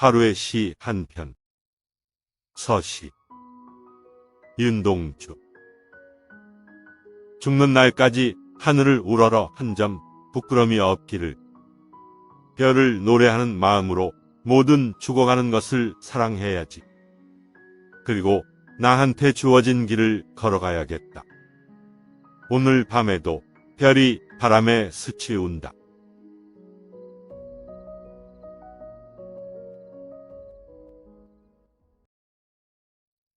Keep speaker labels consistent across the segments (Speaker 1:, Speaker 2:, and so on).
Speaker 1: 하루의 시 한 편. 서시. 윤동주. 죽는 날까지 하늘을 우러러 한 점 부끄럼이 없기를. 별을 노래하는 마음으로 모든 죽어가는 것을 사랑해야지. 그리고 나한테 주어진 길을 걸어가야겠다. 오늘 밤에도 별이 바람에 스치운다.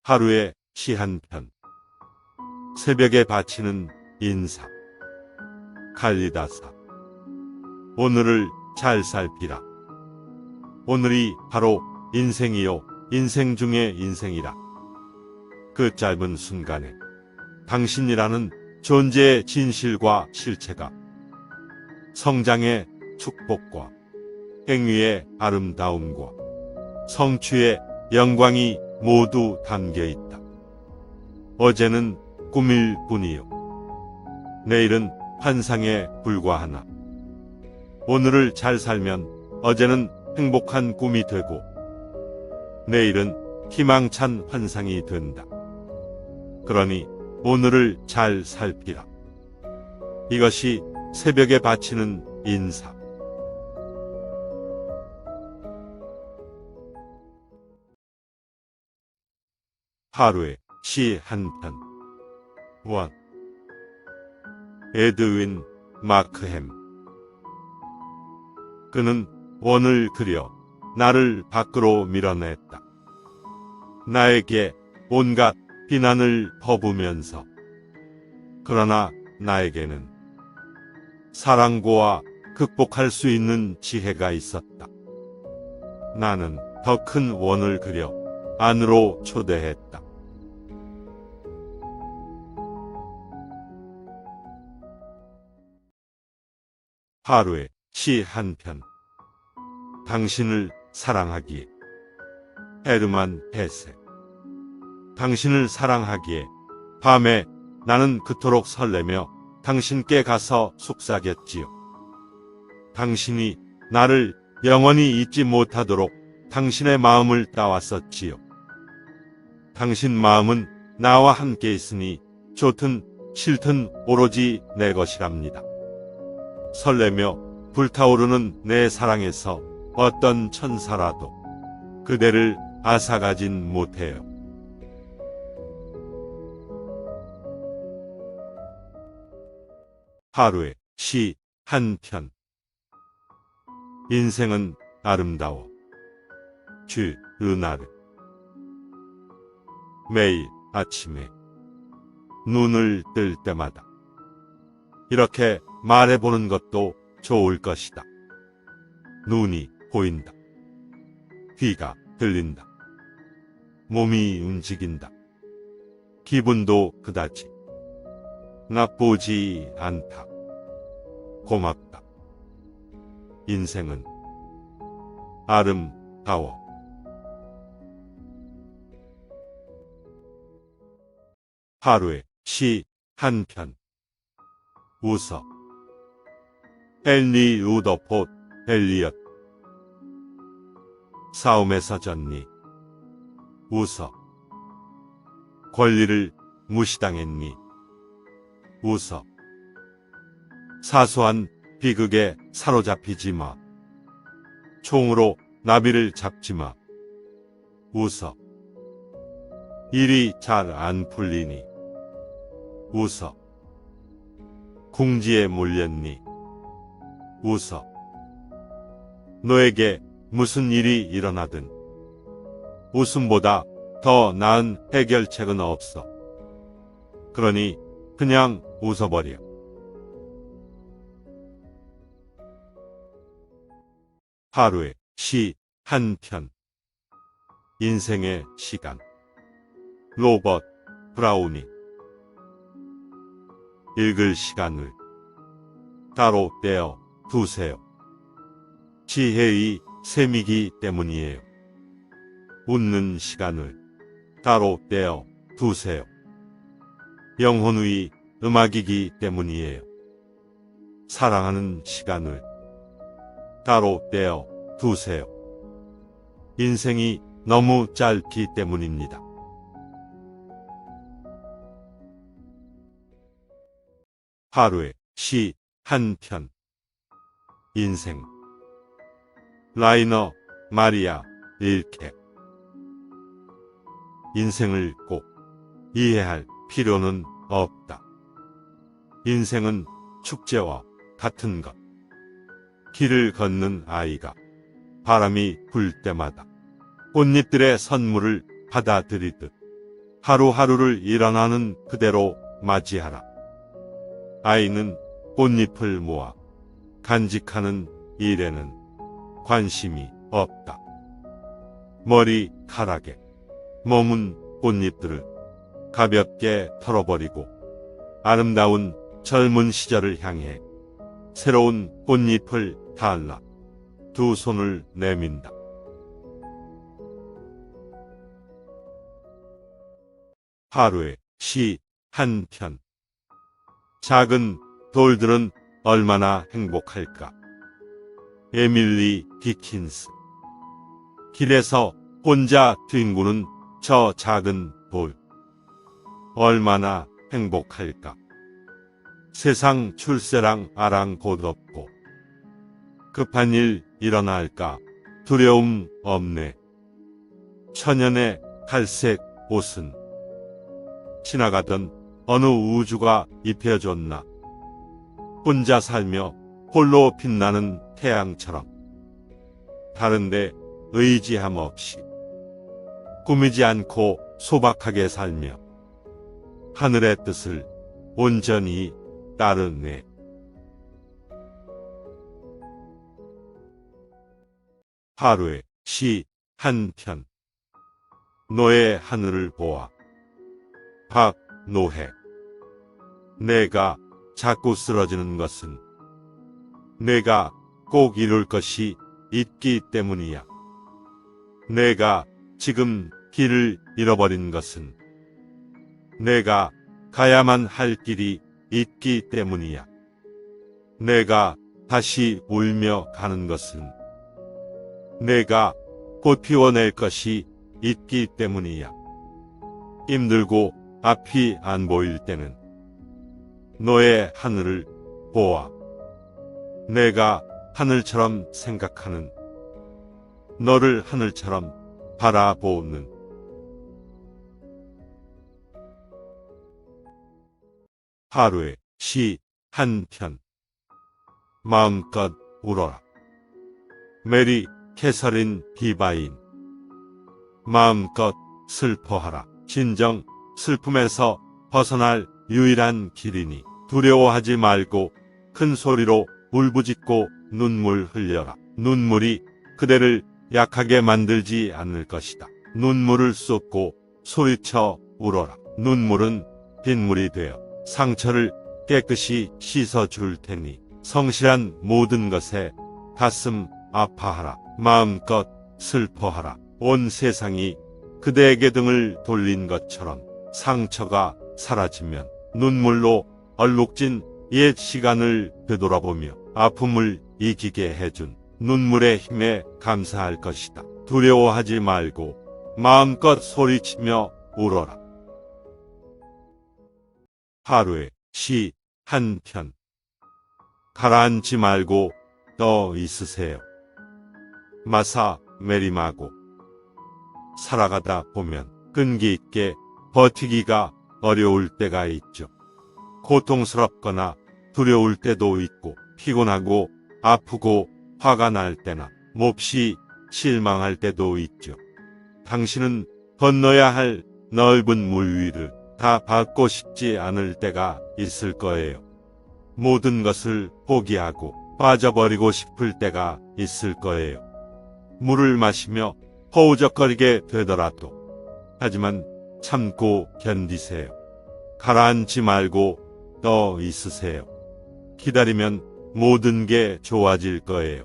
Speaker 1: 하루의 시 한 편. 새벽에 바치는 인사. 칼리다사. 오늘을 잘 살피라. 오늘이 바로 인생이요, 인생 중의 인생이라. 그 짧은 순간에 당신이라는 존재의 진실과 실체가 성장의 축복과 행위의 아름다움과 성취의 영광이 모두 담겨 있다. 어제는 꿈일 뿐이요. 내일은 환상에 불과하나. 오늘을 잘 살면 어제는 행복한 꿈이 되고 내일은 희망찬 환상이 된다. 그러니 오늘을 잘 살피라. 이것이 새벽에 바치는 인사. 하루의 시 한 편. 원. 에드윈 마크햄. 그는 원을 그려 나를 밖으로 밀어냈다. 나에게 온갖 비난을 퍼부면서. 그러나 나에게는 사랑고와 극복할 수 있는 지혜가 있었다. 나는 더 큰 원을 그려 안으로 초대했다. 하루의 시 한 편. 당신을 사랑하기에. 헤르만 헤세. 당신을 사랑하기에 밤에 나는 그토록 설레며 당신께 가서 속삭였지요. 당신이 나를 영원히 잊지 못하도록 당신의 마음을 따왔었지요. 당신 마음은 나와 함께 있으니 좋든 싫든 오로지 내 것이랍니다. 설레며 불타오르는 내 사랑에서 어떤 천사라도 그대를 앗아가진 못해요. 하루의 시 한 편. 인생은 아름다워. 주 르나르. 매일 아침에 눈을 뜰 때마다 이렇게 말해보는 것도 좋을 것이다. 눈이 보인다. 귀가 들린다. 몸이 움직인다. 기분도 그다지 나쁘지 않다. 고맙다. 인생은 아름다워. 하루의 시 한 편. 웃어. 헨리 루더포트 엘리엇. 싸움에서 졌니? 웃어. 권리를 무시당했니? 웃어. 사소한 비극에 사로잡히지 마. 총으로 나비를 잡지 마. 웃어. 일이 잘 안 풀리니? 웃어. 궁지에 몰렸니? 웃어. 너에게 무슨 일이 일어나든 웃음보다 더 나은 해결책은 없어. 그러니 그냥 웃어버려. 하루의 시 한 편. 인생의 시간. 로버트 브라우닝. 읽을 시간을 따로 떼어 두세요. 지혜의 셈이기 때문이에요. 웃는 시간을 따로 떼어 두세요. 영혼의 음악이기 때문이에요. 사랑하는 시간을 따로 떼어 두세요. 인생이 너무 짧기 때문입니다. 하루에 시 한 편. 인생. 라이너 마리아 릴케. 인생을 꼭 이해할 필요는 없다. 인생은 축제와 같은 것. 길을 걷는 아이가 바람이 불 때마다 꽃잎들의 선물을 받아들이듯 하루하루를 일어나는 그대로 맞이하라. 아이는 꽃잎을 모아 간직하는 일에는 관심이 없다. 머리카락에 머문 꽃잎들을 가볍게 털어버리고 아름다운 젊은 시절을 향해 새로운 꽃잎을 달라 두 손을 내민다. 하루에 시 한 편. 작은 돌들은 얼마나 행복할까. 에밀리 디킨스. 길에서 혼자 뒹구는 저 작은 돌. 얼마나 행복할까. 세상 출세랑 아랑곳없고 급한 일 일어날까 두려움 없네. 천연의 갈색 옷은 지나가던 어느 우주가 입혀줬나. 혼자 살며 홀로 빛나는 태양처럼 다른데 의지함 없이 꾸미지 않고 소박하게 살며 하늘의 뜻을 온전히 따르네. 하루에 시 한 편. 너의 하늘을 보아. 박노해. 내가 자꾸 쓰러지는 것은 내가 꼭 이룰 것이 있기 때문이야. 내가 지금 길을 잃어버린 것은 내가 가야만 할 길이 있기 때문이야. 내가 다시 울며 가는 것은 내가 꽃 피워낼 것이 있기 때문이야. 힘들고 앞이 안 보일 때는 너의 하늘을 보아. 내가 하늘처럼 생각하는 너를 하늘처럼 바라보는. 하루에 시 한 편. 마음껏 울어라. 메리 캐서린 비바인. 마음껏 슬퍼하라. 진정 슬픔에서 벗어날 유일한 길이니 두려워하지 말고 큰 소리로 울부짖고 눈물 흘려라. 눈물이 그대를 약하게 만들지 않을 것이다. 눈물을 쏟고 소리쳐 울어라. 눈물은 빗물이 되어 상처를 깨끗이 씻어줄 테니 성실한 모든 것에 가슴 아파하라. 마음껏 슬퍼하라. 온 세상이 그대에게 등을 돌린 것처럼 상처가 사라지면 눈물로 얼룩진 옛 시간을 되돌아보며 아픔을 이기게 해준 눈물의 힘에 감사할 것이다. 두려워하지 말고 마음껏 소리치며 울어라. 하루에 시 한 편. 가라앉지 말고 떠 있으세요. 마사 메리마고. 살아가다 보면 끈기 있게 버티기가 어려울 때가 있죠. 고통스럽거나 두려울 때도 있고 피곤하고 아프고 화가 날 때나 몹시 실망할 때도 있죠. 당신은 건너야 할 넓은 물 위를 다 밟고 싶지 않을 때가 있을 거예요. 모든 것을 포기하고 빠져버리고 싶을 때가 있을 거예요. 물을 마시며 허우적거리게 되더라도 하지만 참고 견디세요. 가라앉지 말고 떠 있으세요. 기다리면 모든 게 좋아질 거예요.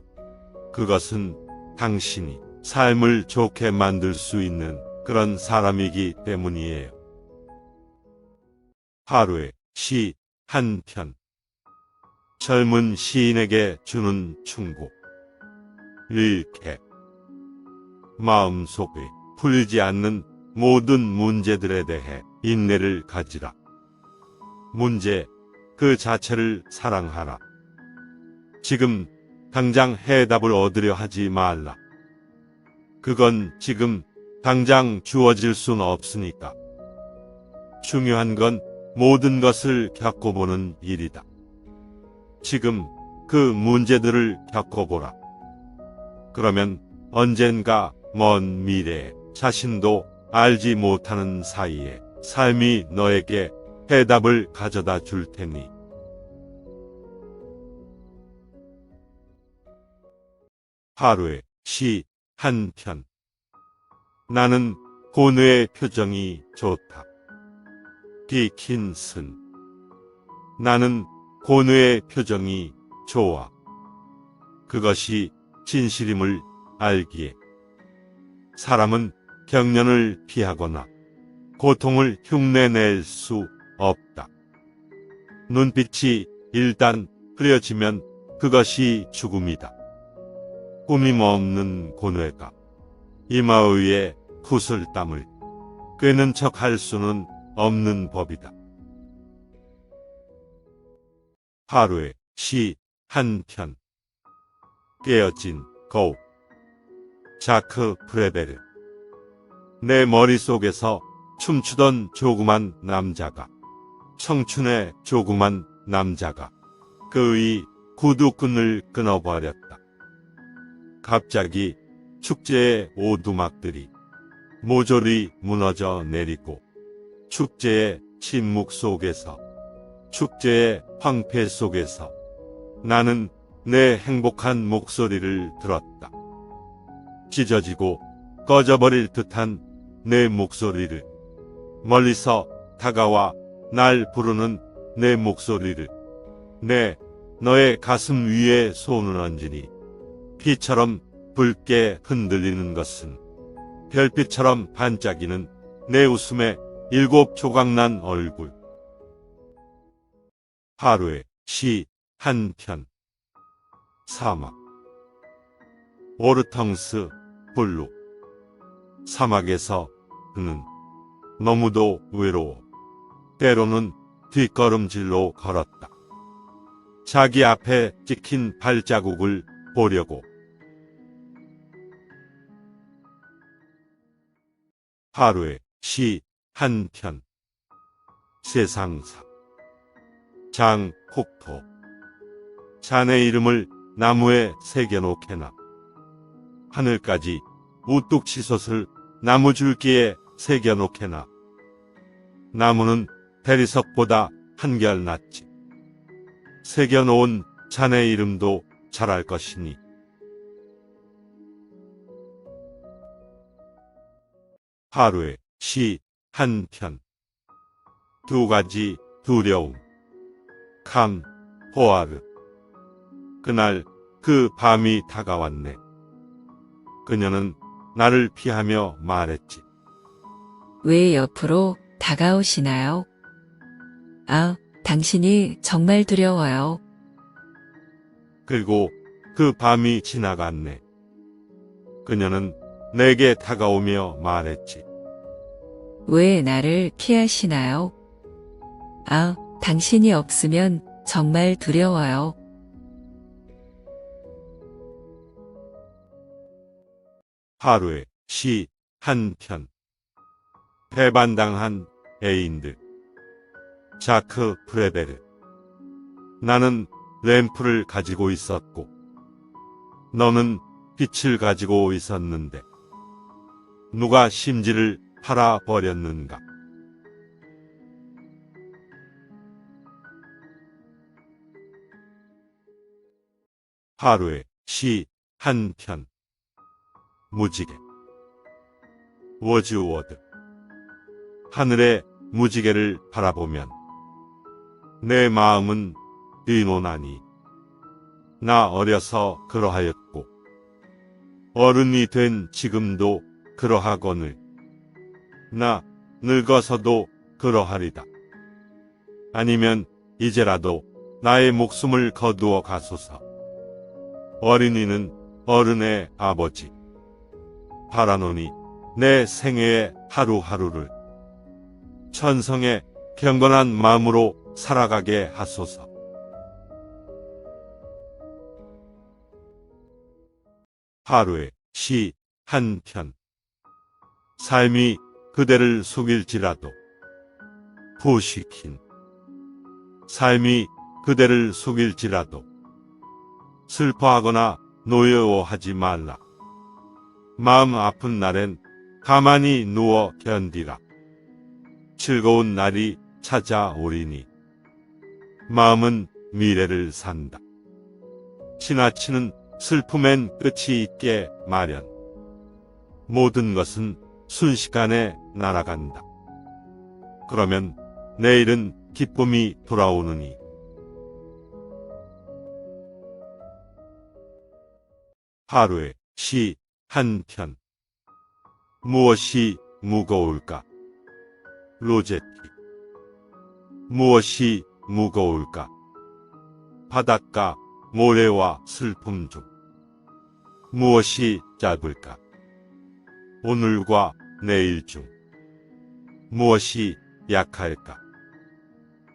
Speaker 1: 그것은 당신이 삶을 좋게 만들 수 있는 그런 사람이기 때문이에요. 하루에 시 한 편. 젊은 시인에게 주는 충고. 릴케. 마음속에 풀리지 않는 모든 문제들에 대해 인내를 가지라. 문제 그 자체를 사랑하라. 지금 당장 해답을 얻으려 하지 말라. 그건 지금 당장 주어질 순 없으니까. 중요한 건 모든 것을 겪어보는 일이다. 지금 그 문제들을 겪어보라. 그러면 언젠가 먼 미래에 자신도 알지 못하는 사이에 삶이 너에게 해답을 가져다 줄 테니. 하루에 시 한 편. 나는 고뇌의 표정이 좋다. 디킨슨. 나는 고뇌의 표정이 좋아. 그것이 진실임을 알기에. 사람은 경련을 피하거나 고통을 흉내낼 수 없다. 눈빛이 일단 흐려지면 그것이 죽음이다. 꾸밈없는 고뇌가 이마 위에 구슬땀을 꿰는 척 할 수는 없는 법이다. 하루에 시 한 편. 깨어진 거울. 자크 프레베르. 내 머릿속에서 춤추던 조그만 남자가, 청춘의 조그만 남자가 그의 구두끈을 끊어버렸다. 갑자기 축제의 오두막들이 모조리 무너져 내리고 축제의 침묵 속에서, 축제의 황폐 속에서 나는 내 행복한 목소리를 들었다. 찢어지고 꺼져버릴 듯한 내 목소리를, 멀리서 다가와 날 부르는 내 목소리를. 너의 가슴 위에 손을 얹으니 피처럼 붉게 흔들리는 것은 별빛처럼 반짝이는 내 웃음의 7 조각난 얼굴. 하루에 시 한 편. 사막. 오르텅스 블루. 사막에서 그는 너무도 외로워 때로는 뒷걸음질로 걸었다. 자기 앞에 찍힌 발자국을 보려고. 하루에 시 한 편. 세상사. 장 폭포. 자네 이름을 나무에 새겨놓게나. 하늘까지 우뚝 치솟을 나무 줄기에 새겨놓게나. 나무는 대리석보다 한결 낫지. 새겨놓은 자네 이름도 잘할 것이니. 하루에 시 한 편. 2 가지 두려움. 캄 호아르. 그날 그 밤이 다가왔네. 그녀는 나를 피하며 말했지.
Speaker 2: 왜 옆으로 다가오시나요? 아, 당신이 정말 두려워요.
Speaker 1: 그리고 그 밤이 지나갔네. 그녀는 내게 다가오며 말했지.
Speaker 2: 왜 나를 피하시나요? 아, 당신이 없으면 정말 두려워요.
Speaker 1: 하루에 시 한 편. 배반당한 애인들. 자크 프레베르. 나는 램프를 가지고 있었고 너는 빛을 가지고 있었는데 누가 심지를 팔아버렸는가. 하루에 시 한 편. 무지개. 워즈워드. 하늘의 무지개를 바라보면 내 마음은 의논하니. 나 어려서 그러하였고 어른이 된 지금도 그러하거늘 나 늙어서도 그러하리다. 아니면 이제라도 나의 목숨을 거두어 가소서. 어린이는 어른의 아버지. 바라노니 내 생애의 하루하루를 천성의 경건한 마음으로 살아가게 하소서. 하루에 시 한 편. 삶이 그대를 속일지라도 부시킨. 삶이 그대를 속일지라도 슬퍼하거나 노여워하지 말라. 마음 아픈 날엔 가만히 누워 견디라. 즐거운 날이 찾아오리니 마음은 미래를 산다. 지나치는 슬픔엔 끝이 있게 마련. 모든 것은 순식간에 날아간다. 그러면 내일은 기쁨이 돌아오느니. 하루에 시 한 편. 무엇이 무거울까? 로제티. 무엇이 무거울까? 바닷가 모래와 슬픔 중. 무엇이 짧을까? 오늘과 내일 중. 무엇이 약할까?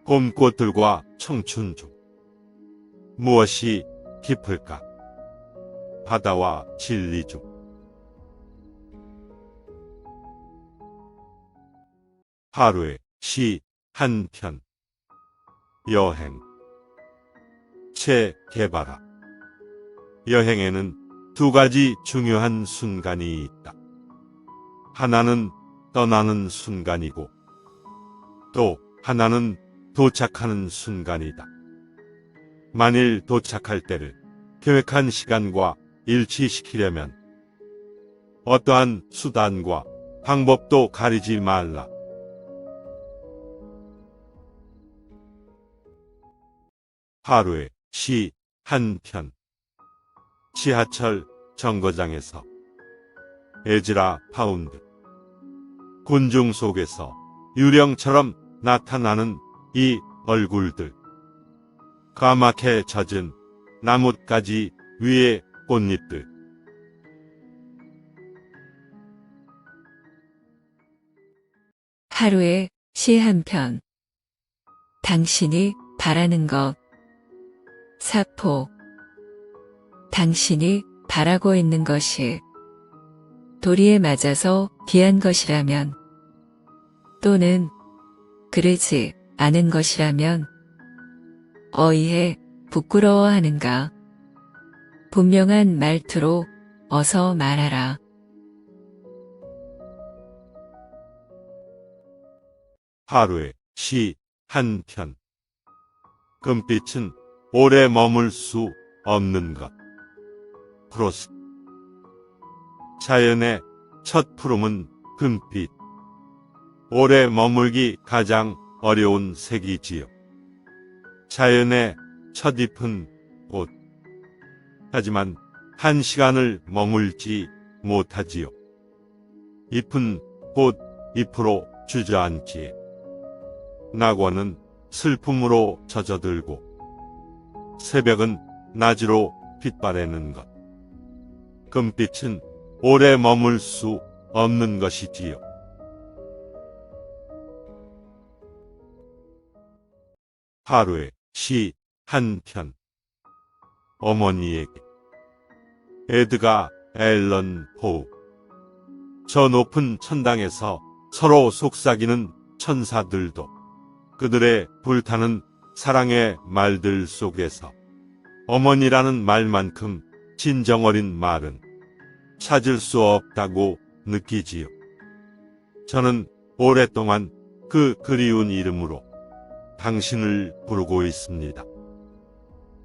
Speaker 1: 봄꽃들과 청춘 중. 무엇이 깊을까? 바다와 진리 중. 하루에 시 한 편. 여행. 체 게바라. 여행에는 두 가지 중요한 순간이 있다. 하나는 떠나는 순간이고 또 하나는 도착하는 순간이다. 만일 도착할 때를 계획한 시간과 일치시키려면 어떠한 수단과 방법도 가리지 말라. 하루에 시 한 편. 지하철 정거장에서 에즈라 파운드. 군중 속에서 유령처럼 나타나는 이 얼굴들. 까맣게 젖은 나뭇가지 위에 꽃잎들.
Speaker 2: 하루에 시 한 편. 당신이 바라는 것. 사포. 당신이 바라고 있는 것이 도리에 맞아서 귀한 것이라면 또는 그르지 않은 것이라면 어이해 부끄러워하는가? 분명한 말투로 어서 말하라.
Speaker 1: 하루에 시 한 편. 금빛은 오래 머물 수 없는 것. 프로스트. 자연의 첫 푸름은 금빛. 오래 머물기 가장 어려운 색이지요. 자연의 첫 잎은 꽃. 하지만 한 시간을 머물지 못하지요. 잎은 꽃 잎으로 주저앉기에 낙원은 슬픔으로 젖어들고 새벽은 낮으로 빛바래는 것. 금빛은 오래 머물 수 없는 것이지요. 하루에 시 한 편. 어머니에게. 에드가 앨런 포우. 저 높은 천당에서 서로 속삭이는 천사들도 그들의 불타는 사랑의 말들 속에서 어머니라는 말만큼 진정어린 말은 찾을 수 없다고 느끼지요. 저는 오랫동안 그 그리운 이름으로 당신을 부르고 있습니다.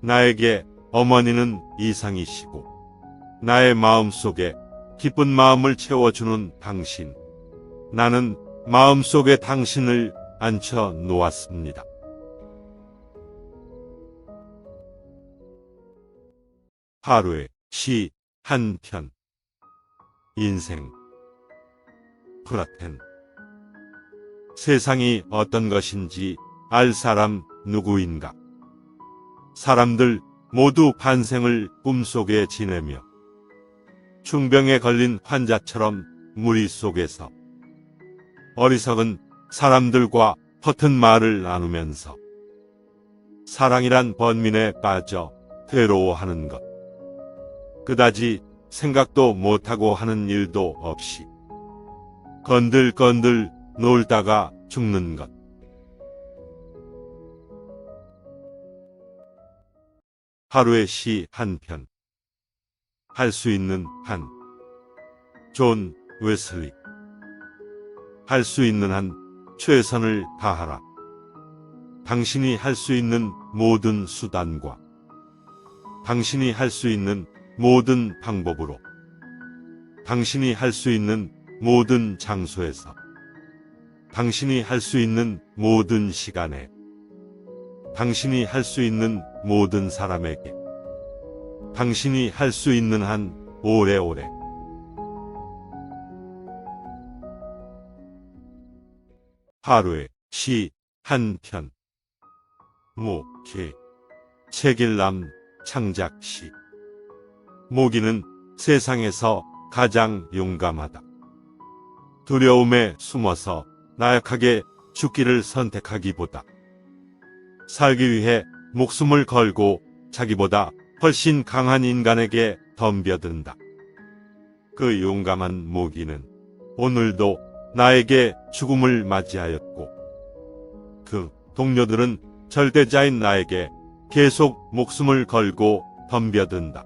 Speaker 1: 나에게 어머니는 이상이시고 나의 마음속에 기쁜 마음을 채워주는 당신. 나는 마음속에 당신을 앉혀 놓았습니다. 하루에 시 한 편. 인생. 프라텐. 세상이 어떤 것인지 알 사람 누구인가? 사람들 모두 반생을 꿈속에 지내며 중병에 걸린 환자처럼 무리 속에서 어리석은 사람들과 허튼 말을 나누면서 사랑이란 번민에 빠져 괴로워하는 것. 그다지 생각도 못하고 하는 일도 없이 건들건들 놀다가 죽는 것. 하루의 시 한 편. 할 수 있는 한. 존 웨슬리. 할 수 있는 한 최선을 다하라. 당신이 할 수 있는 모든 수단과 당신이 할 수 있는 모든 방법으로 당신이 할 수 있는 모든 장소에서 당신이 할 수 있는 모든 시간에 당신이 할 수 있는 모든 사람에게 당신이 할 수 있는 한 오래오래 하루에 시 한 편. 모기. 책일남 창작시. 모기는 세상에서 가장 용감하다. 두려움에 숨어서 나약하게 죽기를 선택하기보다 살기 위해 목숨을 걸고 자기보다 훨씬 강한 인간에게 덤벼든다. 그 용감한 모기는 오늘도 나에게 죽음을 맞이하였고 그 동료들은 절대자인 나에게 계속 목숨을 걸고 덤벼든다.